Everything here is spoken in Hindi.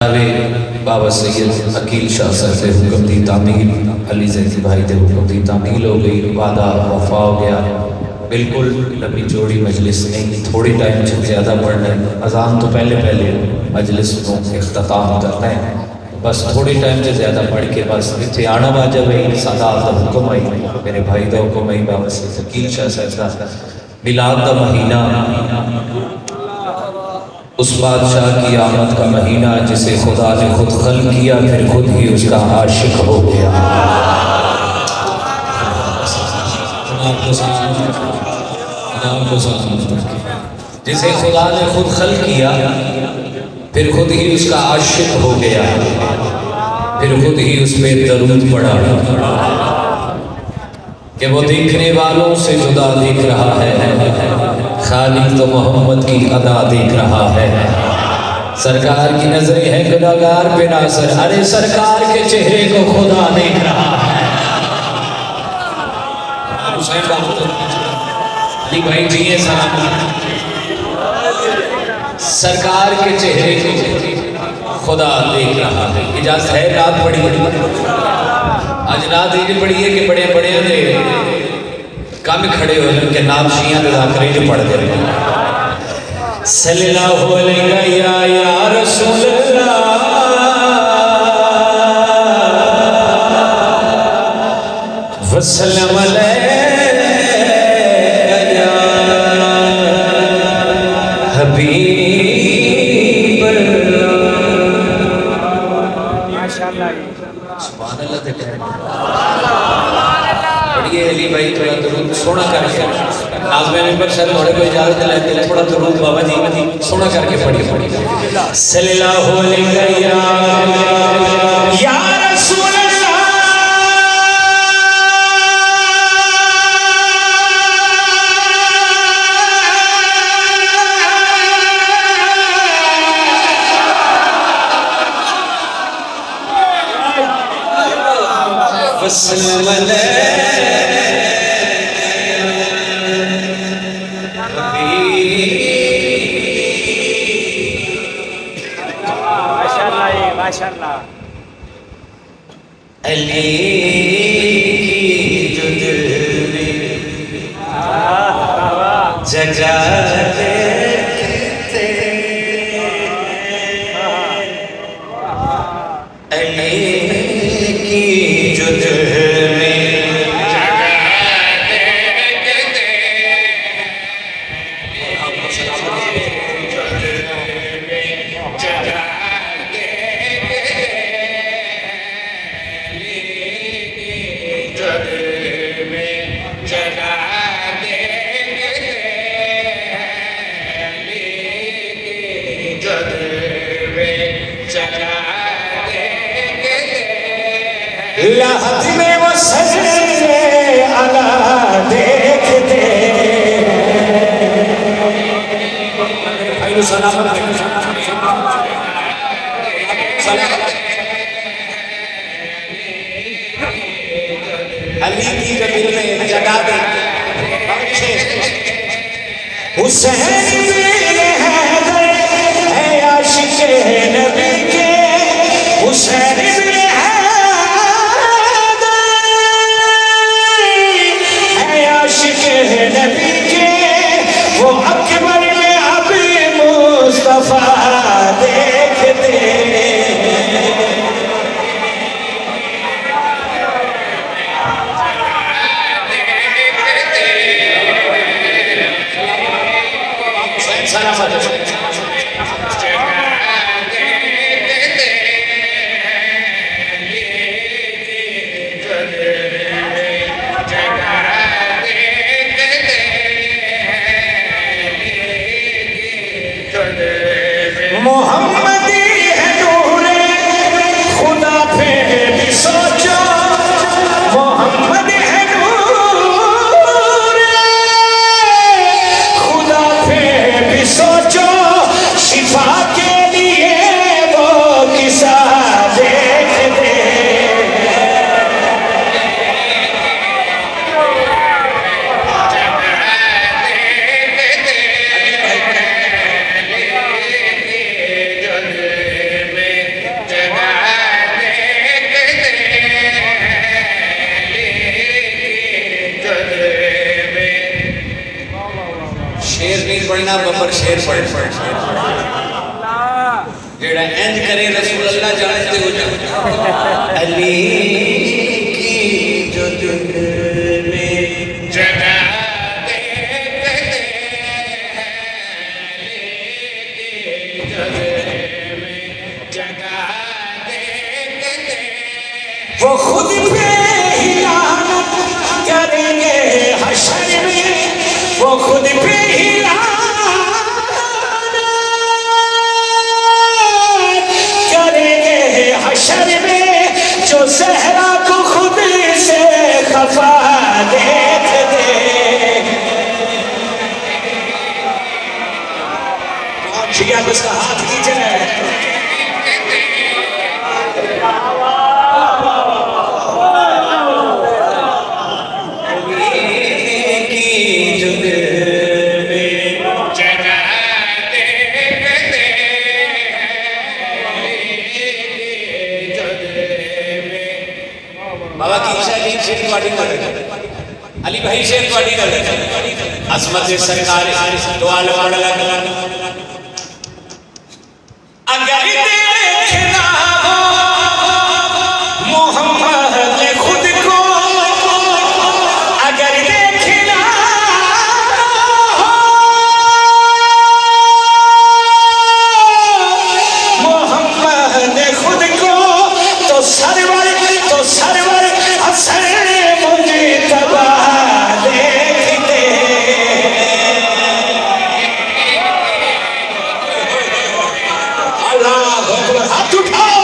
बाबा सैयद अकील शाह सर से हुक्म दी तामील, अली जैदी भाई से हुक्म दी तामील हो गई, वादा वफा हो गया। बिल्कुल लंबी चौड़ी मजलिस नहीं, थोड़ी टाइम से ज़्यादा पढ़ना है। अजान तो पहले पहले मजलिस को इख्तिताम करना है, बस थोड़ी टाइम से ज़्यादा पढ़ के बस इतने आना वाजब है। सादात का हुक्म आई, मेरे भाई का हुक्म आई, बाबा सैयद अकील शाह साहब का मिलाद का महीना, उस बादशाह की आमद का महीना जिसे खुदा ने खुद खल किया, फिर खुद ही उसका आशिक हो गया। जिसे खुदा ने खुद खल किया, फिर खुद ही उसका आशिक हो गया, फिर खुद ही उस पर दरूद पड़ा कि वो देखने वालों से जुदा दिख रहा है, खालिक तो मोहम्मद की अदा देख रहा है। सरकार की नजरें हैं गुनाहगार पे नाज़र, अरे सरकार के चेहरे को खुदा देख रहा है। अली भाई जी सलाम, सरकार के चेहरे को खुदा देख रहा है। इजाजत है रात पड़ी, आज रात ये पड़ी है कि बड़े बड़े ने कम खड़े हो के नाबशियां जाकर जो पढ़ते रहे। सल्लल्लाहु अलैहि या रसूल अल्लाह वसल्लम अलैहि या हबीब माशाअल्लाह, सुभान अल्लाह ते पढ़िए। अली भाई थोड़ा दुरूद सोना करके नाज़ में पर सर थोड़े को इजाजत लेते हैं, थोड़ा दुरूद बाबा जी सोना करके पढ़िए। सल्लल्लाहु अलैहि या रसूल अल्लाह वसल्लम अलैहि माशाअल्लाह। अली की जो दिल में जगह देखते, अली की जो दिल में जगह देखते, लहद में वो सजदे अला देखते, अली की जो दिल में जगह देखते, हुसैन है आशिक नबी के, हुसैन नबी के, वो अकबर में अभी मुस्तफा देखते। पढ़ना बबर शेर पढ़ना जेड़ा इंज करे रसूल अल्लाह जानते हो जाए अली की जो दिल में जगह वो खुद पे ही लानत करेंगे हशर में, वो खुद पे ही लानत करेंगे हशर में, जो सहरा को खुद से खफा देख दे। जिया उसका हाथ कीजिए। बाबा की इच्छा की शेर वाड़ी कर अली भाई शेर वाड़ी कर असमत सरकार दुआ लगा लगा अगर देखना हो मोहम्मद ने खुद को, अगर देखना हो मोहम्मद ने खुद को, तो सरवर हसन मुझे तबाह देख दे। अल्लाह अकबर, हाथ उठाओ।